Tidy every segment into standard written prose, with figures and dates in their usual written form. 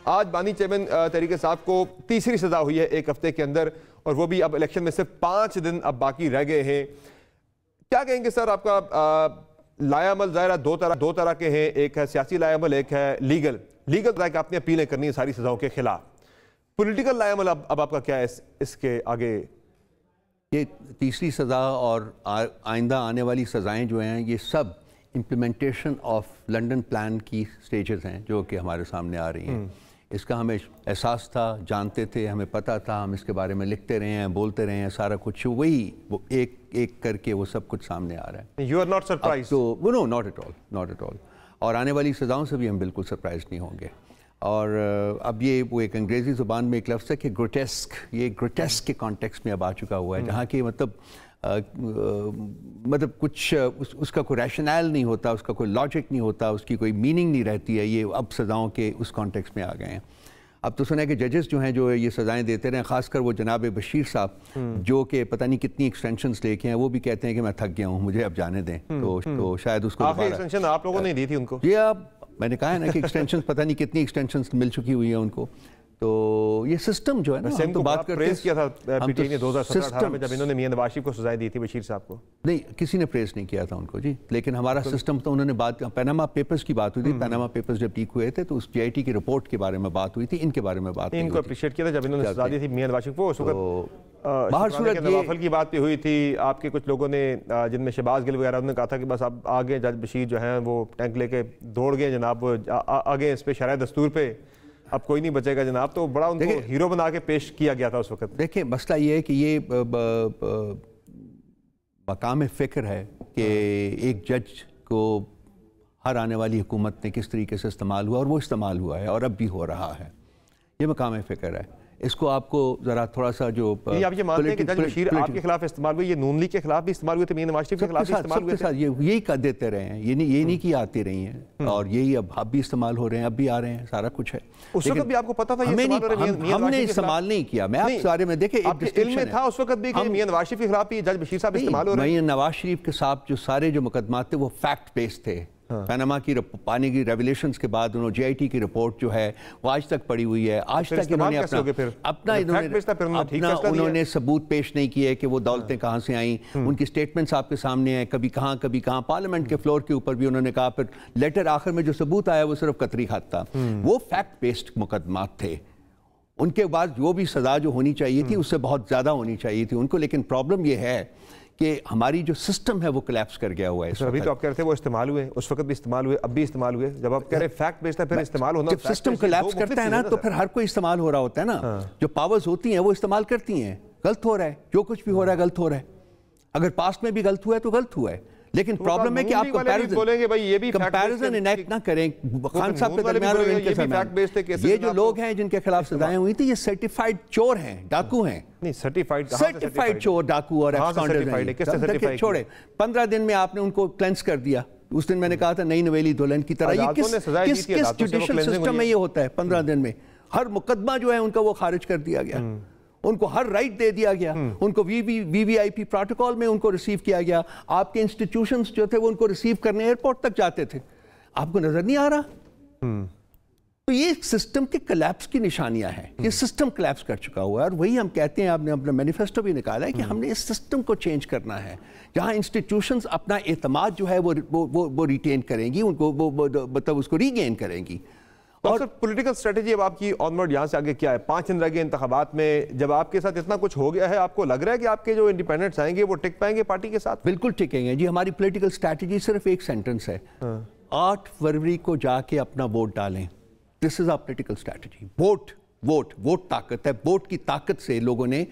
آج بانی چیئرمین تحریک انصاف کو تیسری سزا ہوئی ہے ایک ہفتے کے اندر، اور وہ بھی اب الیکشن میں صرف 5 دن اب باقی رہ گئے ہیں. کیا کہیں گے سر آپ کا لائے عمل ظاہرہ دو طرح کے ہیں، ایک ہے سیاسی لائے عمل، ایک ہے لیگل طرح کہ آپ نے اپیلیں کرنی ہیں ساری سزاؤں کے خلاف. پولیٹیکل لائے عمل اب آپ کا کیا ہے اس کے آگے؟ یہ تیسری سزا اور آئندہ آنے والی سزائیں جو ہیں یہ سب امپلیمنٹیشن آف لنڈن پلان کی سٹیجز ہیں جو کہ ہمارے سامنے آ رہی ہیں. اس کا ہمیں احساس تھا، جانتے تھے، ہمیں پتہ تھا، ہم اس کے بارے میں لکھتے رہے ہیں، بولتے رہے ہیں، سارا کچھ وہی وہ ایک ایک کر کے وہ سب کچھ سامنے آ رہا ہے. You are not surprised? تو نو not at all. اور آنے والی سزاؤں سے بھی ہم بالکل سرپرائز نہیں ہوں گے. اور اب یہ وہ ایک انگریزی زبان میں ایک لفظ ہے کہ گروٹیسک، یہ گروٹیسک کے کانٹیکسٹ میں اب آ چکا ہوا ہے، جہاں کہ مطلب کچھ اس کا کوئی ریشنل نہیں ہوتا، اس کا کوئی لاجک نہیں ہوتا، اس کی کوئی میننگ نہیں رہتی ہے. یہ اب سزاؤں کے اس کانٹیکسٹ میں آ گئے ہیں. اب تو سنا ہے کہ ججز جو ہیں جو یہ سزائیں دیتے رہے ہیں، خاص کر وہ جناب بشیر صاحب جو کہ پتہ نہیں کتنی ایکسٹینشنز لے کے ہیں، وہ بھی کہتے ہیں کہ میں تھک گیا ہوں، مجھے اب جانے دیں. تو شاید اس کو آخری ایکسٹینشن آپ لوگوں نے دی تھی ان کو. یہ اب میں نے کہا ہے نا کہ ایکسٹینشنز پتہ نہیں کتنی ایکسٹینشنز مل چکی ہوئی ہیں ان کو. تو یہ سسٹم جو ہے نا، ہم تو بات کرتے ہیں. پریز کیا تھا پی ٹی آئی نے 2017-18 میں جب انہوں نے میاں نواز شریف کو سزائیں دی تھی بشیر صاحب کو. نہیں، کسی نے پریز نہیں کیا تھا ان کو جی، لیکن ہمارا سسٹم تو انہوں نے بات پیناما پیپرز کی بات ہوئی تھی. پیناما پیپرز جب لیک ہوئے تھے تو اس پی آئی ٹی کی رپورٹ کے بارے میں بات ہوئی تھی، ان کے بارے میں بات ان کو اپریشیٹ کیا تھا جب انہوں نے سزا دی تھی میاں نواز شریف کو. اس وقت باہر صورت نوافل کی بات بھی ہوئی تھی، آپ کے کچھ لوگوں نے جن میں شہباز گل وغیرہ، انہوں نے کہا تھا کہ بس اب آگے جج بشیر جو ہیں وہ ٹینک لے کے دوڑ گئے جناب، آگے اس پہ شرع دستور پہ اب کوئی نہیں بچے گا جناب. تو بڑا ان کو ہیرو بنا کے پیش کیا گیا تھا اس وقت. دیکھیں مسئلہ یہ ہے کہ یہ مقام فکر ہے کہ ایک جج کو ہر آنے والی حکومت نے کس طریقے سے استعمال ہوا، اور وہ استعمال ہوا ہے اور اب بھی ہو رہا ہے. یہ مقام فکر ہے. اس کو آپ کو ذرا تھوڑا سا جو آپ یہ مانتے ہیں کہ جج بشیر آپ کے خلاف استعمال ہوئے، یہ نون لیگ کے خلاف بھی استعمال ہوئے تھے، میاں نواز شریف کے خلاف بھی استعمال ہوئے تھے، یہی کر دیتے رہے ہیں. یہ نہیں کہ آتی رہی ہیں، اور یہی اب بھی استعمال ہو رہے ہیں، اب بھی آ رہے ہیں، سارا کچھ ہے. اس وقت بھی آپ کو پتا تھا ہم نے استعمال نہیں کیا. میں آپ سارے میں دیکھیں آپ کے علم میں تھا اس وقت بھی کہ میاں نواز شریف کے خلاف بھی جج بشیر صاحب استعمال ہو رہے ہیں. میاں نواز شریف کے ساتھ جو سارے جو مقدمات تھے وہ فیکٹ بیس تھے. پیناما کی پانی کی ریولیشنز کے بعد انہوں جی آئی ٹی کی رپورٹ جو ہے وہ آج تک پڑی ہوئی ہے. آج تک انہوں نے ثبوت پیش نہیں کیے کہ وہ دولتیں کہاں سے آئیں. ان کی سٹیٹمنٹس آپ کے سامنے ہیں، کبھی کہاں پارلیمنٹ کے فلور کے اوپر بھی انہوں نے کہا. پھر لیٹر آخر میں جو ثبوت آیا وہ صرف قطری خط تھا. وہ فیکٹ بیسڈ مقدمات تھے. ان کے بعد جو بھی سزا جو ہونی چاہیے تھی اس سے بہت زیادہ ہونی چاہیے تھی ان کو. لیکن پرابلم یہ ہے کہ ہماری جو سسٹم ہے وہ کلیپس کر گیا ہوا ہے. ابھی تو آپ کہہ رہے تھے وہ استعمال ہوئے، اس وقت بھی استعمال ہوئے، اب بھی استعمال ہوئے. جب آپ کہہ رہے فیکٹ بیسڈ ہے پھر استعمال ہونا، جب سسٹم کلیپس کرتا ہے نا تو پھر ہر کوئی استعمال ہو رہا ہوتا ہے نا. جو پاورز ہوتی ہیں وہ استعمال کرتی ہیں. غلط ہو رہا ہے، جو کچھ بھی ہو رہا ہے غلط ہو رہا ہے. اگر پاسٹ میں بھی غلط ہوا ہے تو غلط ہوا ہے. لیکن پرابلم ہے کہ آپ کمپیرزن انیکٹ نہ کریں. خان صاحب کے درمیان اور ان کے درمیان یہ جو لوگ ہیں جن کے خلاف سزائیں ہوئی تھی یہ سرٹیفائیڈ چور ہیں، ڈاکو ہیں. نہیں سرٹیفائیڈ چور، ڈاکو اور ایکسکاؤنٹر چھوڑے. 15 دن میں آپ نے ان کو کلینس کر دیا. اس دن میں نے کہا تھا نئی نویلی دلہن کی طرح. یہ کس جوڈیشل سسٹم میں یہ ہوتا ہے؟ 15 دن میں ہر مقدمہ جو ہے ان کا وہ خارج کر دیا گیا. ان کو ہر رائٹ دے دیا گیا. ان کو وی وی آئی پی پروٹوکول میں ان کو ریسیو کیا گیا. آپ کے انسٹیٹیوشنز جو تھے وہ ان کو ریسیو کرنے ایئرپورٹ تک جاتے تھے. آپ کو نظر نہیں آ رہا؟ تو یہ سسٹم کے کلیپس کی نشانیاں ہیں. یہ سسٹم کلیپس کر چکا ہوا ہے. اور وہی ہم کہتے ہیں، آپ نے اپنا مینیفیسٹو بھی نکالا ہے کہ ہم نے اس سسٹم کو چینج کرنا ہے جہاں انسٹیٹیوشنز اپنا اعتماد جو ہے وہ ریٹین کریں گی، ان کو مطلب اس کو ریگین کریں گی. اور پولیٹیکل اسٹریٹجی اب آپ کی آنورڈ یہاں سے آگے کیا ہے؟ 5 دن رہ گئے انتخابات میں. جب آپ کے ساتھ اتنا کچھ ہو گیا ہے، آپ کو لگ رہا ہے کہ آپ کے جو انڈیپینڈنٹس آئیں گے وہ ٹک پائیں گے پارٹی کے ساتھ؟ بالکل ٹکیں گے جی. ہماری پولیٹیکل اسٹریٹجی صرف ایک سینٹنس ہے، 8 فروری کو جا کے اپنا ووٹ ڈالیں. دس از آور پولیٹیکل اسٹریٹجی. ووٹ طاقت ہے. ووٹ کی طاقت سے لوگوں نے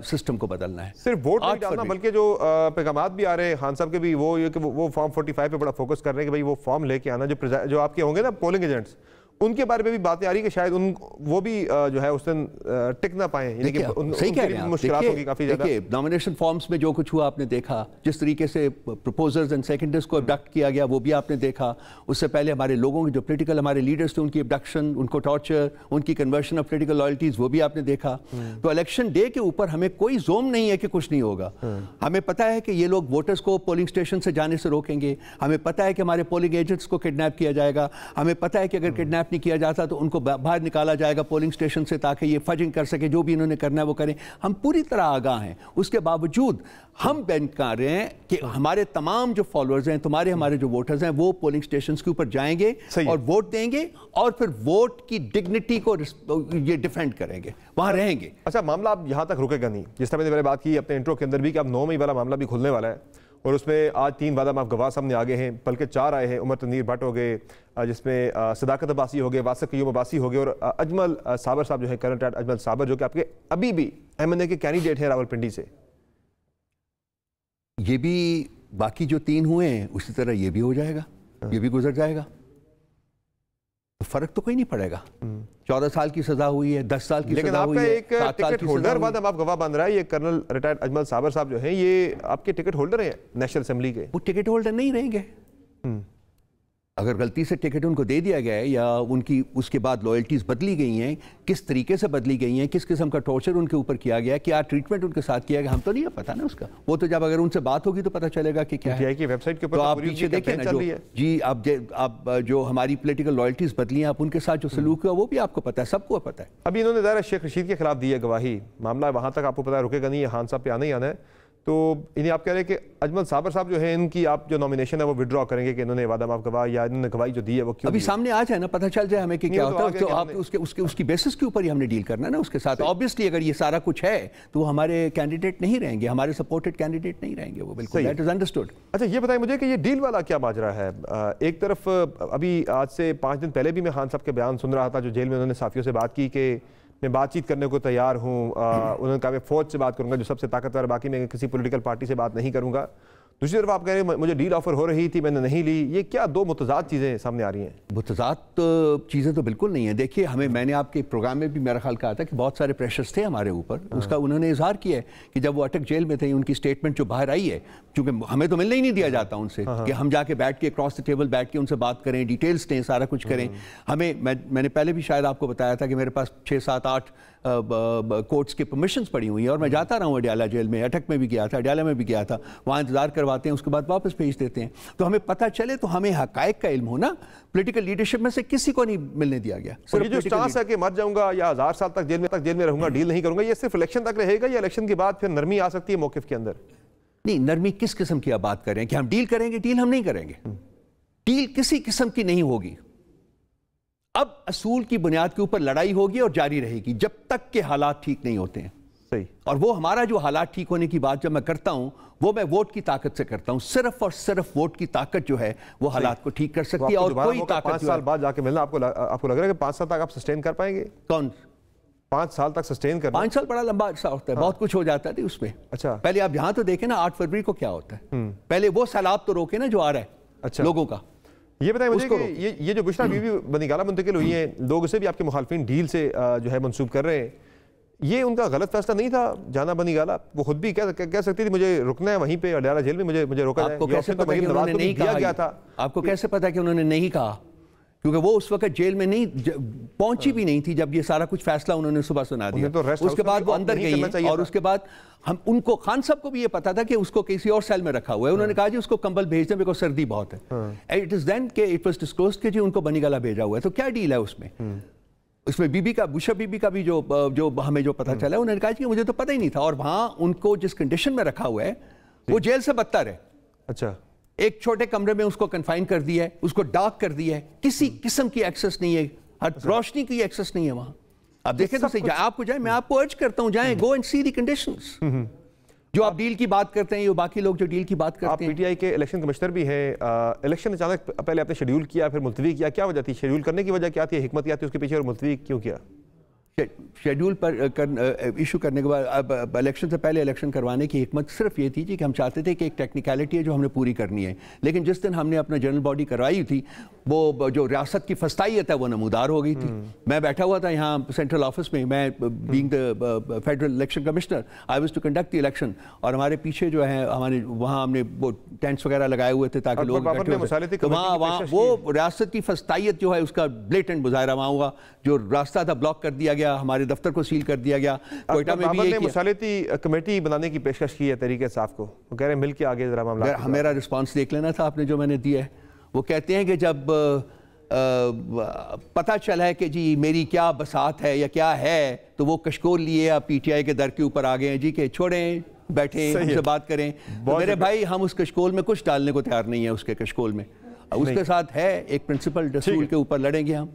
سسٹم کو بدلنا ہے. صرف ووٹ نہیں ڈالنا بلکہ جو پیغامات بھی آ رہے ہیں خان صاحب کے بھی، وہ یہ کہ وہ فارم 45 پہ بڑا فوکس کر رہے ہیں کہ بھائی وہ فارم لے کے آنا. جو آپ کے ہوں گے نا پولنگ ایجنٹس، ان کے بارے میں بھی باتیں آ رہی کہ شاید وہ بھی جو ہے اس دن ٹک نہ پائیں. صحیح کہہ رہے ہیں. مشکلات ہوگی کافی زیادہ. دیکھیے نامینیشن فارمز میں جو کچھ ہوا آپ نے دیکھا، جس طریقے سے پروپوزرز اینڈ سیکنڈرز کو ابڈکٹ کیا گیا وہ بھی آپ نے دیکھا. اس سے پہلے ہمارے لوگوں کے جو پولیٹیکل ہمارے لیڈرز تھے ان کی ابڈکشن، ان کو ٹارچر، ان کی کنورشن آف پولیٹیکل لائلٹیز، وہ بھی آپ نے دیکھا. تو الیکشن ڈے کے اوپر ہمیں کوئی زوم نہیں ہے کہ کچھ نہیں ہوگا. ہمیں پتہ ہے کہ یہ لوگ ووٹرز کو پولنگ اسٹیشن سے جانے سے روکیں گے. ہمیں پتہ ہے کہ ہمارے پولنگ ایجنٹس کو کڈنیپ کیا جائے گا. ہمیں پتہ ہے کہ اگر کڈنیپ کڈنیپ نہیں کیا جاتا تو ان کو باہر نکالا جائے گا پولنگ اسٹیشن سے تاکہ یہ فجنگ کر سکے, جو بھی انہوں نے کرنا ہے وہ کریں. ہم پوری طرح آگاہ ہیں. اس کے باوجود ہم بین کر رہے ہیں کہ ہمارے تمام جو فالوورز ہیں, ہمارے جو ووٹرز ہیں, وہ پولنگ اسٹیشنز کے اوپر جائیں گے اور ووٹ دیں گے اور پھر ووٹ کی ڈگنیٹی کو یہ ڈیفینڈ کریں گے, وہاں رہیں گے. اچھا, معاملہ اب یہاں تک رکے گا نہیں. جس طرح میں نے پہلے بات کی اپنے انٹرو کے اندر بھی کہ اب 9 مئی والا معاملہ بھی کھلنے والا ہے, اور اس میں آج 3 وعدہ معاف گواہ سامنے آگے ہیں, بلکہ 4 آئے ہیں. عمر تنویر بھٹ ہو گئے, جس میں صداقت عباسی ہو گئے, واسق قیوم عباسی ہو گئے, اور اجمل صابر صاحب جو ہے, کرنٹ اجمل صابر, جو کہ آپ کے ابھی بھی MNA کے کینڈیڈیٹ ہیں راولپنڈی سے. یہ بھی باقی جو 3 ہوئے ہیں اسی طرح یہ بھی ہو جائے گا, یہ بھی گزر جائے گا. فرق تو کوئی نہیں پڑے گا. 14 سال کی سزا ہوئی ہے, 10 سال کی سزا ہوئی ہے, 7 سال کی سزا ہوئی ہے. لیکن آپ کا ایک ٹکٹ ہولڈر وعدہ معاف گواہ بن رہا ہے, یہ کرنل ریٹائرڈ اجمل صابر صاحب جو ہیں, یہ آپ کے ٹکٹ ہولڈر ہیں نیشنل اسمبلی کے. وہ ٹکٹ ہولڈر نہیں رہیں گے. اگر غلطی سے ٹکٹ ان کو دے دیا گیا ہے یا ان کی اس کے بعد لائلٹیز بدلی گئی ہیں, کس طریقے سے بدلی گئی ہیں, کس قسم کا ٹارچر ان کے اوپر کیا گیا ہے, کیا ٹریٹمنٹ ان کے ساتھ کیا گیا, ہم تو نہیں پتا نا اس کا. وہ تو جب اگر ان سے بات ہوگی تو پتہ چلے گا کہ کیا ہے. ویب سائٹ کے اوپر تو آپ پیچھے دیکھیں نا, جی آپ جو ہماری پولیٹیکل لائلٹیز بدلی ہیں, آپ ان کے ساتھ جو سلوک ہوا وہ بھی آپ کو پتہ ہے, سب کو پتہ ہے. ابھی انہوں نے ظاہر شیخ رشید کے خلاف دی ہے گواہی. معاملہ وہاں تک آپ کو پتہ رکے گا نہیں, خان صاحب پہ آنا ہی آنا ہے. تو انہیں آپ کہہ رہے ہیں کہ اجمل صابر صاحب جو ہیں, ان کی آپ جو نومینیشن ہے وہ وڈرا کریں گے کہ انہوں نے وعدہ معاف گواہ یا انہوں نے گواہی جو دی ہے وہ کیوں. ابھی سامنے آ جائے نا, پتہ چل جائے ہمیں کہ کیا ہوتا ہے. تو آپ اس کی بیسس کے اوپر ہی ہم نے ڈیل کرنا ہے نا اس کے ساتھ. آبویسلی اگر یہ سارا کچھ ہے تو وہ ہمارے کینڈیڈیٹ نہیں رہیں گے, ہمارے سپورٹڈ کینڈیڈیٹ نہیں رہیں گے وہ. بالکل, دیٹ از انڈرسٹوڈ. اچھا, یہ بتائیں مجھے کہ یہ ڈیل والا کیا ماجرا ہے. ایک طرف ابھی آج سے 5 دن پہلے بھی میں خان صاحب کے بیان سن رہا تھا, جو جیل میں انہوں نے صحافیوں سے بات کی کہ میں بات چیت کرنے کو تیار ہوں. انہوں نے کہا میں فوج سے بات کروں گا جو سب سے طاقتور ہے, باقی میں کسی پولیٹیکل پارٹی سے بات نہیں کروں گا. دوسری طرف آپ کہہ رہے ہیں مجھے ڈیل آفر ہو رہی تھی, میں نے نہیں لی. یہ کیا 2 متضاد چیزیں سامنے آ رہی ہیں؟ متضاد چیزیں تو بالکل نہیں ہیں. دیکھیے, میں نے آپ کے پروگرام میں بھی میرا خیال کہا تھا کہ بہت سارے پریشرز تھے ہمارے اوپر. اس کا انہوں نے اظہار کیا ہے کہ جب وہ اٹک جیل میں تھے, ان کی سٹیٹمنٹ جو باہر آئی ہے, چونکہ ہمیں تو ملنے ہی نہیں دیا جاتا ان سے کہ ہم جا کے بیٹھ کے اکراس دا ٹیبل بیٹھ کے ان سے بات کریں, ڈیٹیلز دیں, سارا کچھ کریں. میں نے پہلے بھی شاید آپ کو بتایا تھا کہ میرے پاس 6 7 8 کورٹس کے پرمیشنز پڑی ہوئی ہیں, اور میں جاتا رہا ہوں اڈیالہ جیل میں. اٹک میں بھی گیا تھا, اڈیالہ میں بھی گیا تھا, وہاں انتظار کرواتے ہیں, اس کے بعد واپس بھیج دیتے ہیں. تو ہمیں پتہ چلے تو ہمیں حقائق کا علم ہونا. پولیٹیکل لیڈرشپ میں سے کسی کو نہیں ملنے دیا گیا. یہ جو چانس ہے کہ مر جاؤں گا یا 1000 سال تک جیل میں رہوں گا, ڈیل نہیں کروں گا, یہ صرف الیکشن تک رہے گا یا الیکشن کے بعد پھر نرمی آ سکتی ہے موقف کے اندر؟ نہیں, نرمی کس قسم کی آپ بات کر رہے ہیں کہ ہم ڈیل کریں گے؟ ڈیل ہم نہیں کریں گے. ڈیل کسی قسم کی نہیں ہوگی. اب اصول کی بنیاد کے اوپر لڑائی ہوگی اور جاری رہے گی جب تک کہ حالات ٹھیک نہیں ہوتے ہیں. صحیح. اور وہ ہمارا جو حالات ٹھیک ہونے کی بات جب میں کرتا ہوں, وہ میں ووٹ کی طاقت سے کرتا ہوں. صرف اور صرف ووٹ کی طاقت جو ہے وہ حالات کو ٹھیک کر سکتی ہے, اور کوئی طاقت 5 سال بعد جا کے ملنا. آپ کو لگ رہا ہے کہ 5 سال تک آپ سسٹین کر پائیں گے؟ کون 5 سال تک سسٹین کرنا؟ 5 سال بڑا لمبا عرصہ ہوتا ہے, بہت کچھ ہو جاتا ہے اس میں. اچھا, پہلے آپ یہاں تو دیکھیں نا 8 فروری کو کیا ہوتا ہے. پہلے وہ سیلاب تو روکے نا جو آ رہا ہے لوگوں کا. یہ بتائیں مجھے کہ یہ جو بشرا بی بی بنی گالہ منتقل ہوئی ہیں, لوگ اسے بھی آپ کے مخالفین ڈیل سے جو ہے منسوب کر رہے ہیں. یہ ان کا غلط فیصلہ نہیں تھا جانا بنی گالہ؟ وہ خود بھی کہہ سکتی تھی مجھے رکنا ہے وہیں پہ اڈیالہ جیل میں, مجھے روکا جائے. آپ کو کیسے پتا کہ انہوں نے نہیں کہا؟ آپ کو کیسے پتا کہ انہوں نے نہیں کہا؟ کیونکہ وہ اس وقت جیل میں نہیں پہنچی بھی نہیں تھی جب یہ سارا کچھ فیصلہ انہوں نے صبح سنا دیا. اس کے بعد وہ اندر گئی ہیں, اور اس کے بعد ہم ان کو, خان صاحب کو بھی یہ پتا تھا کہ اس کو کسی اور سیل میں رکھا ہوا ہے. انہوں نے کہا جی اس کو کمبل بھیج دیں, بیکاز سردی بہت ہے. اٹ از دین کہ اٹ واز ڈسکلوزڈ کہ جی ان کو بنی گالہ بھیجا ہوا ہے. تو کیا ڈیل ہے اس میں؟ اس میں بی بی کا, بشرا بی بی کا بھی جو ہمیں جو پتا چلا ہے, انہوں نے کہا کہ مجھے تو پتہ ہی نہیں تھا. اور وہاں ان کو جس کنڈیشن میں رکھا ہوا ہے وہ جیل سے بدتر ہے. اچھا, ایک چھوٹے کمرے میں اس کو کنفائن کر دیا ہے, اس کو ڈارک کر دیا ہے, کسی قسم کی ایکسس نہیں ہے, روشنی کی ایکسس نہیں ہے وہاں. آپ دیکھیں تو صحیح, آپ کو جائیں, میں آپ کو ارج کرتا ہوں جائیں, go and C the conditions. جو آپ ڈیل کی بات کرتے ہیں, یہ باقی لوگ جو ڈیل کی بات کرتے ہیں. آپ پی ٹی آئی کے الیکشن کمشنر بھی ہیں. الیکشن اچانک پہلے آپ نے شیڈیول کیا, پھر ملتوی کیا, کیا وجہ تھی شیڈیول کرنے کی؟ وجہ کیا تھی, حکمت کیا تھی اس کے پیچھے, اور ملتوی کیوں کیا؟ شیڈیول پر ایشو کرنے کے بعد اب الیکشن سے پہلے الیکشن کروانے کی حکمت صرف یہ تھی کہ ہم چاہتے تھے کہ ایک ٹیکنیکلٹی ہے جو ہم نے پوری کرنی ہے. لیکن جس دن ہم نے اپنا جنرل باڈی کروائی تھی, وہ جو ریاست کی فسطائیت ہے وہ نمودار ہو گئی تھی. میں بیٹھا ہوا تھا یہاں سینٹرل آفس میں, میں being the federal election commissioner, I was to conduct the election, اور ہمارے پیچھے جو ہے ہمارے وہاں ہم نے وہ ٹینٹس وغیرہ لگائے ہوئے تھے تاکہ لوگ وہاں وہ ریاست کی فسطائیت جو ہے اس کا بلیٹنٹ مظاہرہ وہاں ہوا. جو راستہ تھا بلاک کر دیا گیا, ہمارے دفتر کو سیل کر دیا گیا. کوئٹہ میں بھی یہ مصالحتی کمیٹی بنانے کی پیشکش کی ہے تحریک انصاف کو, وہ کہہ رہے ہیں مل کے آگے ذرا معاملہ. میرا رسپانس دیکھ لینا تھا آپ نے جو میں نے دیا ہے. وہ کہتے ہیں کہ جب پتہ چلا ہے کہ جی میری کیا بساط ہے یا کیا ہے تو وہ کشکول لیے آپ پی ٹی آئی کے در کے اوپر آ گئے ہیں جی کہ چھوڑیں بیٹھیں ہم سے بات کریں. میرے بھائی ہم اس کشکول میں کچھ ڈالنے کو تیار نہیں ہے, اس کے کشکول میں اس کے ساتھ ہے ایک پرنسپل رسول کے اوپر لڑیں گے ہم.